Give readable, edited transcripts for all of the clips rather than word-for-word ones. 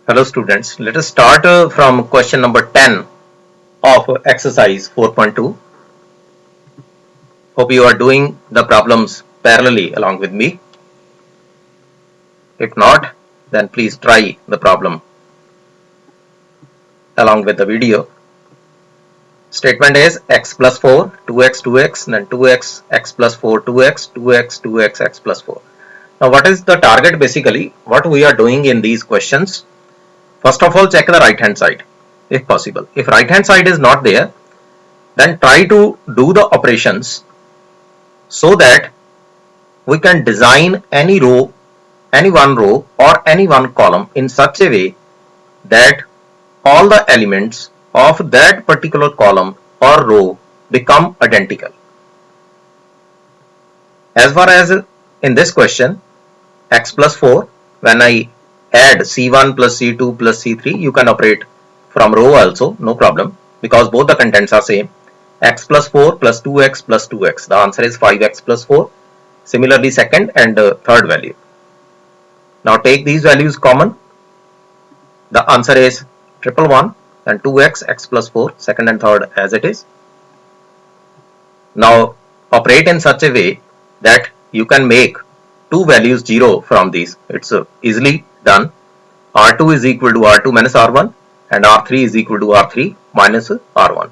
Hello students, let us start from question number 10 of exercise 4.2. Hope you are doing the problems parallelly along with me. If not, then please try the problem along with the video. Statement is x plus 4, 2x, 2x, then 2x, x plus 4, 2x, 2x, 2x, x plus 4. Now what is the target basically? What we are doing in these questions? First of all, check the right hand side if possible. If right hand side is not there, then try to do the operations so that we can design any row, any one row or any one column in such a way that all the elements of that particular column or row become identical. As far as in this question, x plus 4, when I add c1 plus c2 plus c3, you can operate from row also, no problem, because both the contents are same. X plus 4 plus 2x plus 2x, the answer is 5x plus 4. Similarly, second and third value. Now take these values common. The answer is 111 and 2x, x plus 4, second and third as it is. Now operate in such a way that you can make two values 0 from these. It's easily done. R2 is equal to R2 minus R1 and R3 is equal to R3 minus R1.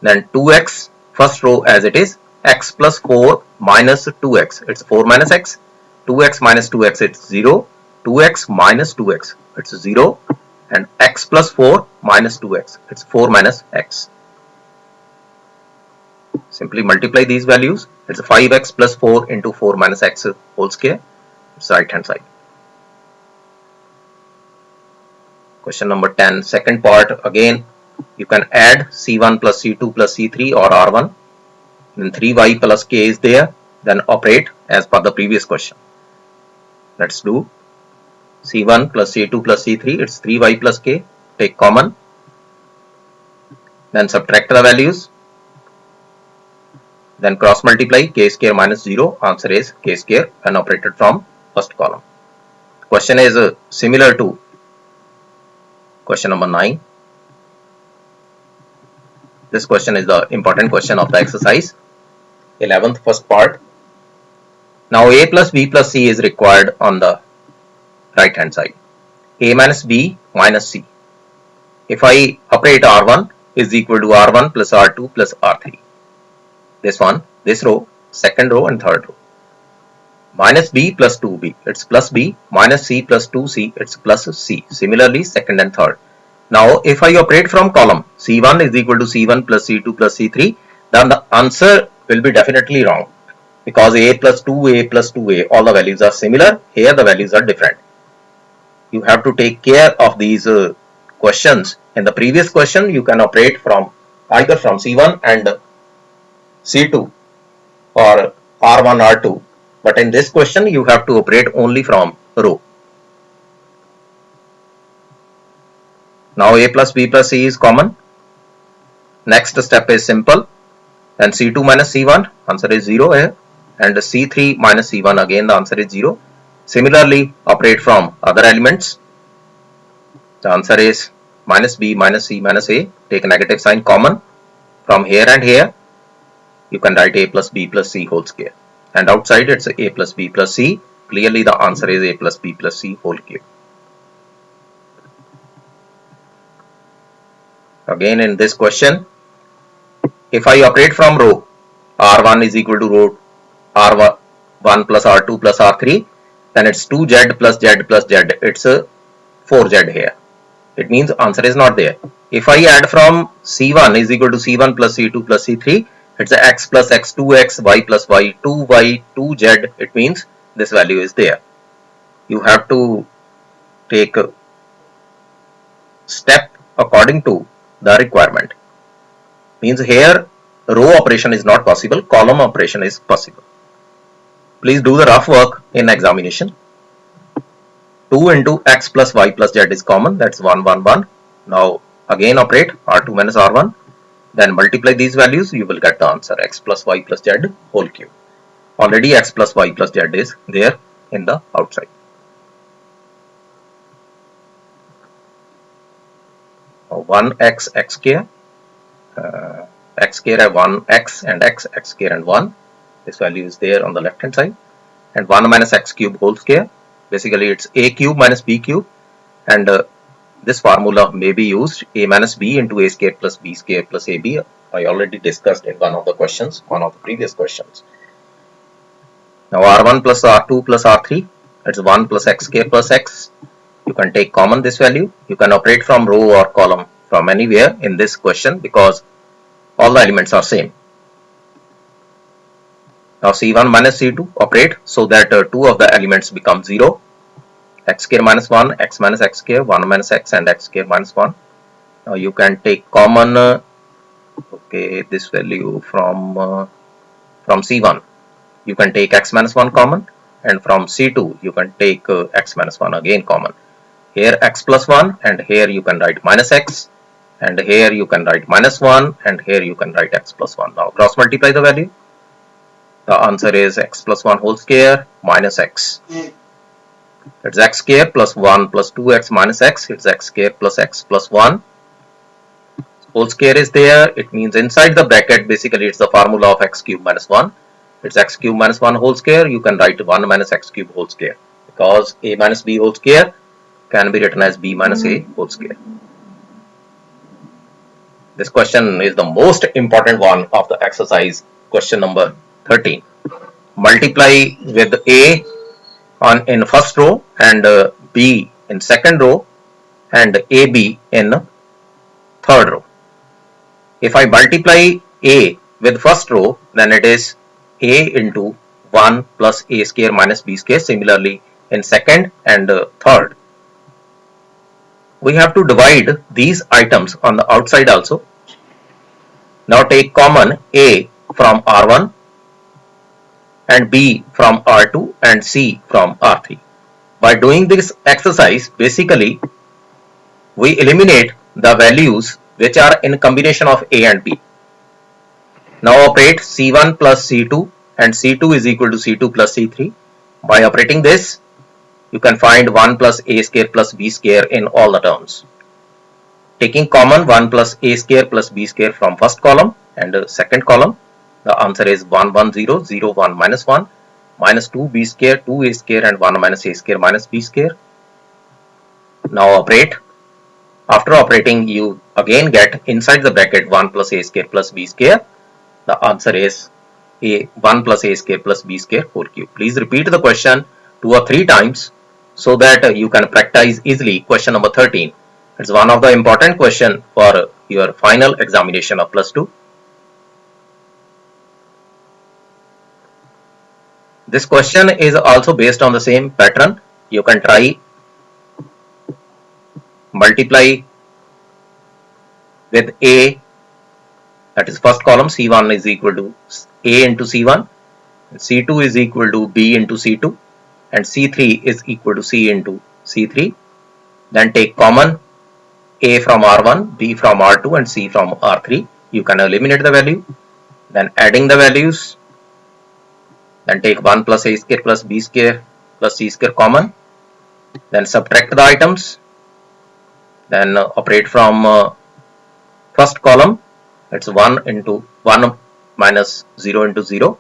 Then 2x, first row as it is, x plus 4 minus 2x, it's 4 minus x, 2x minus 2x, it's 0, 2x minus 2x, it's 0, and x plus 4 minus 2x, it's 4 minus x. Simply multiply these values, it's 5x plus 4 into 4 minus x whole square, it's right hand side. Question number 10, second part, again you can add c1 plus c2 plus c3 or r1, then 3y plus k is there, then operate as per the previous question. Let's do c1 plus c2 plus c3, it's 3y plus k, take common, then subtract the values, then cross multiply, k square minus 0, answer is k square when operated from first column. Question is similar to question number 9. This question is the important question of the exercise 11th first part. Now a plus b plus c is required on the right hand side. A minus b minus c. If I operate r1 is equal to r1 plus r2 plus r3. This one, this row, second row and third row. Minus b plus 2b, it's plus b, minus c plus 2c, it's plus c. Similarly, second and third. Now, if I operate from column, c1 is equal to c1 plus c2 plus c3, then the answer will be definitely wrong, because a plus 2a plus 2a, all the values are similar, here the values are different. You have to take care of these questions. In the previous question, you can operate from either from c1 and c2 or r1, r2, but in this question, you have to operate only from row. Now a plus b plus c is common. Next step is simple. Then c2 minus c1, answer is 0 here. And c3 minus c1, again the answer is 0. Similarly, operate from other elements. The answer is minus b minus c minus a. Take a negative sign common. From here and here, you can write a plus b plus c whole square. And outside it's a plus b plus c. Clearly the answer is a plus b plus c whole cube. Again in this question, if I operate from row, r1 is equal to row r1 plus r2 plus r3, then it's 2z plus z plus z, it's 4z here. It means answer is not there. If I add from c1 is equal to c1 plus c2 plus c3, it's x plus x, 2x, y plus y, 2y, 2z, it means this value is there. You have to take a step according to the requirement. Means here row operation is not possible, column operation is possible. Please do the rough work in examination. 2 into x plus y plus z is common, that's 1, 1, 1. Now again operate r2 minus r1, then multiply these values, you will get the answer x plus y plus z whole cube. Already x plus y plus z is there in the outside. 1x x square, x square have 1x and x square and 1. This value is there on the left hand side, and 1 minus x cube whole square. Basically it's a cube minus b cube, and this formula may be used, a minus b into a square plus b square plus ab. I already discussed in one of the previous questions. Now r1 plus r2 plus r3, that's 1 plus x square plus x. You can take common this value. You can operate from row or column from anywhere in this question because all the elements are same. Now c1 minus c2 operate so that two of the elements become 0. X square minus 1, x minus x square, 1 minus x and x square minus 1. Now you can take common this value from c1. You can take x minus 1 common, and from c2 you can take x minus 1 again common. Here x plus 1, and here you can write minus x, and here you can write minus 1, and here you can write x plus 1. Now cross multiply the value. The answer is x plus 1 whole square minus x. It's x square plus 1 plus 2x minus x. It's x square plus x plus 1. Whole square is there. It means inside the bracket, basically it's the formula of x cube minus 1. It's x cube minus 1 whole square. You can write 1 minus x cube whole square, because a minus b whole square can be written as b minus a whole square. This question is the most important one of the exercise, question number 13. Multiply with a in first row and b in second row and ab in third row. If I multiply a with first row, then it is a into 1 plus a square minus b square. Similarly in second and third, we have to divide these items on the outside also. Now take common a from r1 and b from r2 and c from r3. By doing this exercise, basically we eliminate the values which are in combination of a and b. Now operate c1 plus c2, and c2 is equal to c2 plus c3. By operating this, you can find 1 plus a square plus b square in all the terms. Taking common 1 plus a square plus b square from first column and second column, the answer is 1 1 0 0 1 minus 1 minus 2 b square 2 a square and 1 minus a square minus b square. Now operate. After operating, you again get inside the bracket 1 plus a square plus b square. The answer is 1 plus a square plus b square whole cube. Please repeat the question 2 or 3 times so that you can practice easily question number 13. It's one of the important question for your final examination of plus 2. This question is also based on the same pattern. You can try multiply with a, that is first column, c1 is equal to a into c1, c2 is equal to b into c2, and c3 is equal to c into c3. Then take common a from r1, b from r2 and c from r3. You can eliminate the value. Then adding the values, then take 1 plus a square plus b square plus c square common. Then subtract the items. Then operate from first column. It's 1 into 1 minus 0 into 0.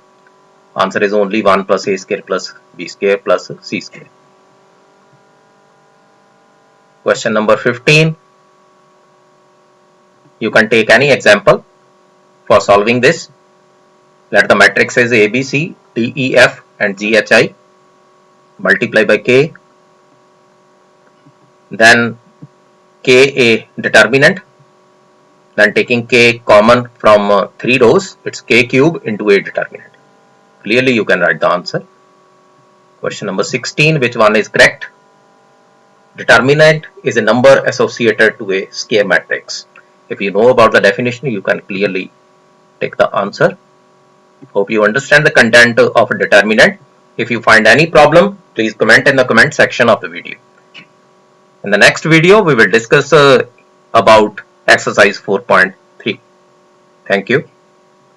Answer is only 1 plus a square plus b square plus c square. Question number 15. You can take any example for solving this. Let the matrix is A, B, C, D, E, F and G, H, I. Multiply by K. Then K a determinant. Then taking K common from 3 rows, it's K cube into a determinant. Clearly you can write the answer. Question number 16, which one is correct? Determinant is a number associated to a square matrix. If you know about the definition, you can clearly take the answer. Hope you understand the content of a determinant. If you find any problem, please comment in the comment section of the video. In the next video, we will discuss about exercise 4.3. Thank you.